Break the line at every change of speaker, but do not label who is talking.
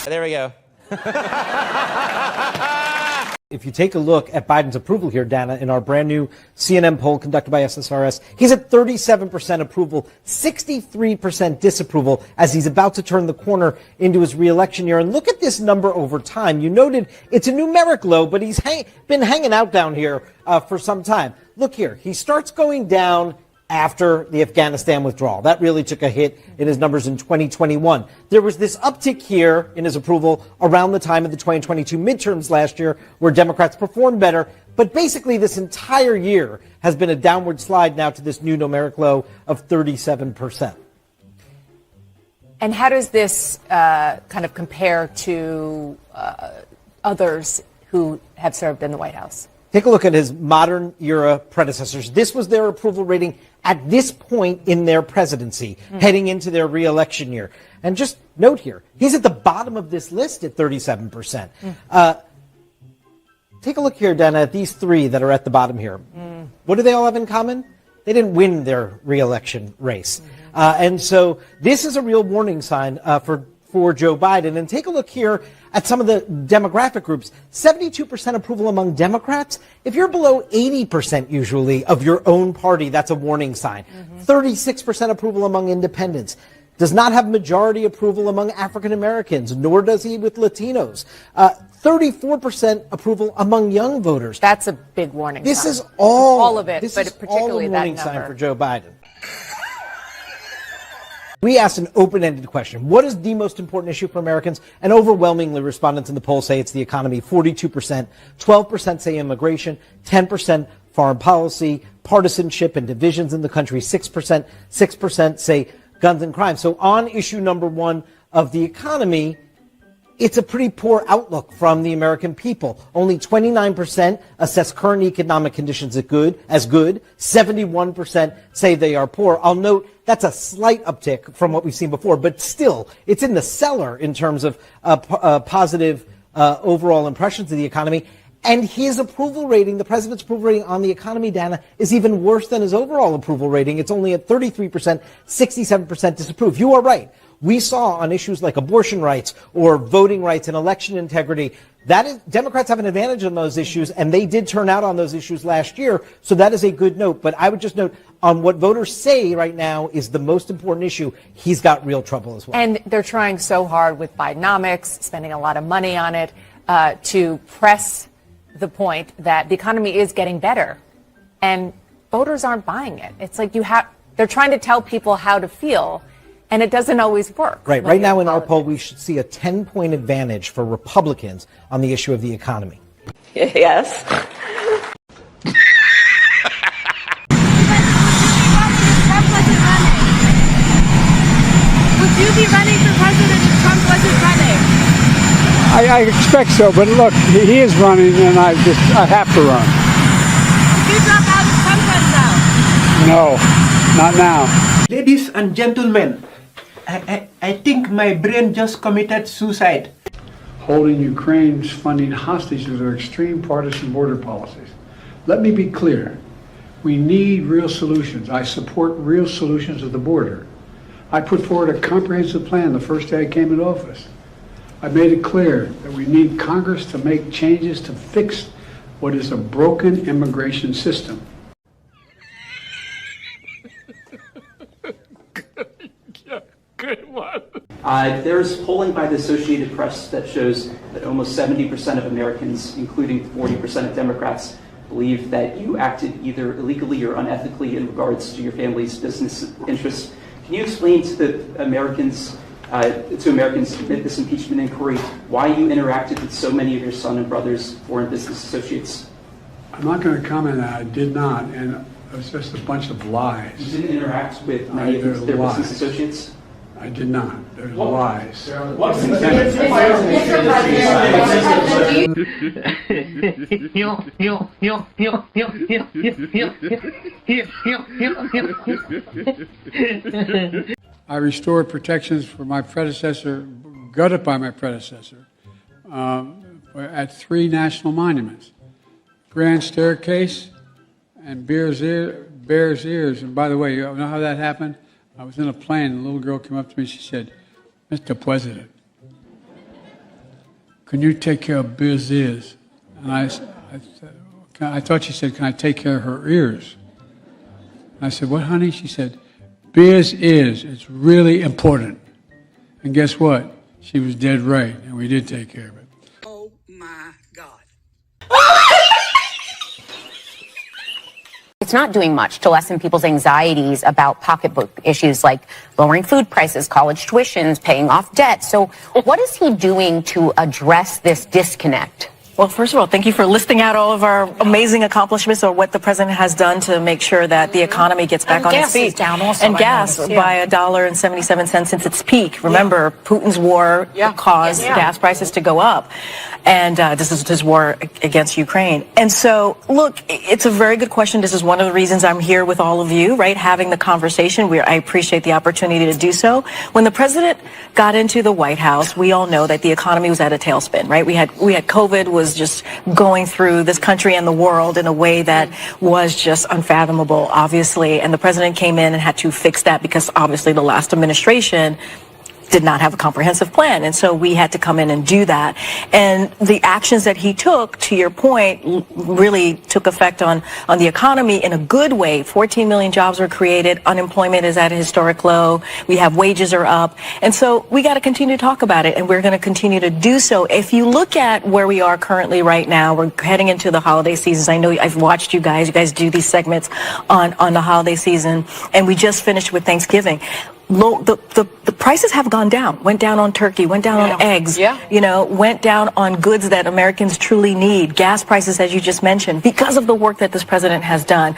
There we go.
If you take a look at Biden's approval here, Dana, in our brand new CNN poll conducted by SSRS, he's at 37% approval, 63% disapproval as he's about to turn the corner into his reelection year. And look at this number over time. You noted it's a numeric low, but he's been hanging out down here for some time. Look here. He starts going down after the Afghanistan withdrawal. That really took a hit in his numbers in 2021. There was this uptick here in his approval around the time of the 2022 midterms last year where Democrats performed better. But basically this entire year has been a downward slide now to this new numeric low of 37%.
And how does this kind of compare to others who have served in the White House?
Take a look at his modern era predecessors. This was their approval rating at this point in their presidency, heading into their reelection year. And just note here, he's at the bottom of this list at 37%. Take a look here, Dana, at these three that are at the bottom here. What do they all have in common? They didn't win their reelection race. And so this is a real warning sign for Joe Biden. And take a look here at some of the demographic groups. 72% approval among Democrats. If you're below 80% usually of your own party, that's a warning sign. 36% approval among independents. Does not have majority approval among African Americans, nor does he with Latinos. 34% approval among young voters.
That's a big warning sign.
This is all
of it,
this
but
is
particularly
all a
that
warning
number.
sign for Joe Biden. We asked an open-ended question. What is the most important issue for Americans? And overwhelmingly, respondents in the poll say it's the economy, 42%. 12% say immigration, 10% foreign policy, partisanship and divisions in the country, 6%. 6% say guns and crime. So on issue number one of the economy, it's a pretty poor outlook from the American people. Only 29% assess current economic conditions as good. 71% say they are poor. I'll note that's a slight uptick from what we've seen before, but still, it's in the cellar in terms of positive overall impressions of the economy. And his approval rating, the president's approval rating on the economy, Dana, is even worse than his overall approval rating. It's only at 33%, 67% disapprove. You are right. We saw on issues like abortion rights or voting rights and election integrity, Democrats have an advantage on those issues, and they did turn out on those issues last year, so that is a good note. But I would just note, on what voters say right now is the most important issue, he's got real trouble as well.
And they're trying so hard with Bidenomics, spending a lot of money on it, to press the point that the economy is getting better, and voters aren't buying it. It's like they're trying to tell people how to feel, and it doesn't always work.
Right. Right now in our poll, we should see a 10-point advantage for Republicans on the issue of the economy.
Yes.
Would you be running for president if Trump wasn't running?
I expect so, but look, he is running, and I have to run.
Would you drop out if Trump runs out?
No, not now.
Ladies and gentlemen, I think my brain just committed suicide.
Holding Ukraine's funding hostages are extreme partisan border policies. Let me be clear. We need real solutions. I support real solutions at the border. I put forward a comprehensive plan the first day I came into office. I made it clear that we need Congress to make changes to fix what is a broken immigration system.
Good one.
There's polling by the Associated Press that shows that almost 70% of Americans, including 40% of Democrats, believe that you acted either illegally or unethically in regards to your family's business interests. Can you explain to Americans amid this impeachment inquiry why you interacted with so many of your son and brother's foreign business associates?
I'm not going to comment on that. I did not, and it was just a bunch of lies.
You didn't interact with many of their business associates?
I did not. There's lies. I restored protections for my predecessor, gutted by my predecessor, at 3 national monuments. Grand Staircase and Bears Ears. And by the way, you know how that happened? I was in a plane, and a little girl came up to me, she said, "Mr. President, can you take care of Biz is? And I said, I thought she said, can I take care of her ears? I said, what, honey? She said, Biz is. It's really important. And guess what? She was dead right, and we did take care of it.
Oh my God.
It's not doing much to lessen people's anxieties about pocketbook issues like lowering food prices, college tuitions, paying off debt. So what is he doing to address this disconnect?
Well, first of all, thank you for listing out all of our amazing accomplishments or what the president has done to make sure that the economy gets back on its feet.
Gas is down also,
and
I
gas
noticed, yeah.
by $1.77 since its peak. Remember, Putin's war caused gas prices to go up. And this is his war against Ukraine. And so, look, it's a very good question. This is one of the reasons I'm here with all of you, right, having the conversation. I appreciate the opportunity to do so. When the president got into the White House, we all know that the economy was at a tailspin, right? We had COVID was just going through this country and the world in a way that was just unfathomable, obviously. And the president came in and had to fix that because obviously the last administration did not have a comprehensive plan. And so we had to come in and do that. And the actions that he took, to your point, really took effect on the economy in a good way. 14 million jobs were created. Unemployment is at a historic low. We have wages are up. And so we got to continue to talk about it, and we're going to continue to do so. If you look at where we are currently right now, we're heading into the holiday seasons. I know I've watched you guys do these segments on the holiday season, and we just finished with Thanksgiving. The prices have gone down. Went down on turkey, went down on eggs, went down on goods that Americans truly need. Gas prices, as you just mentioned, because of the work that this president has done.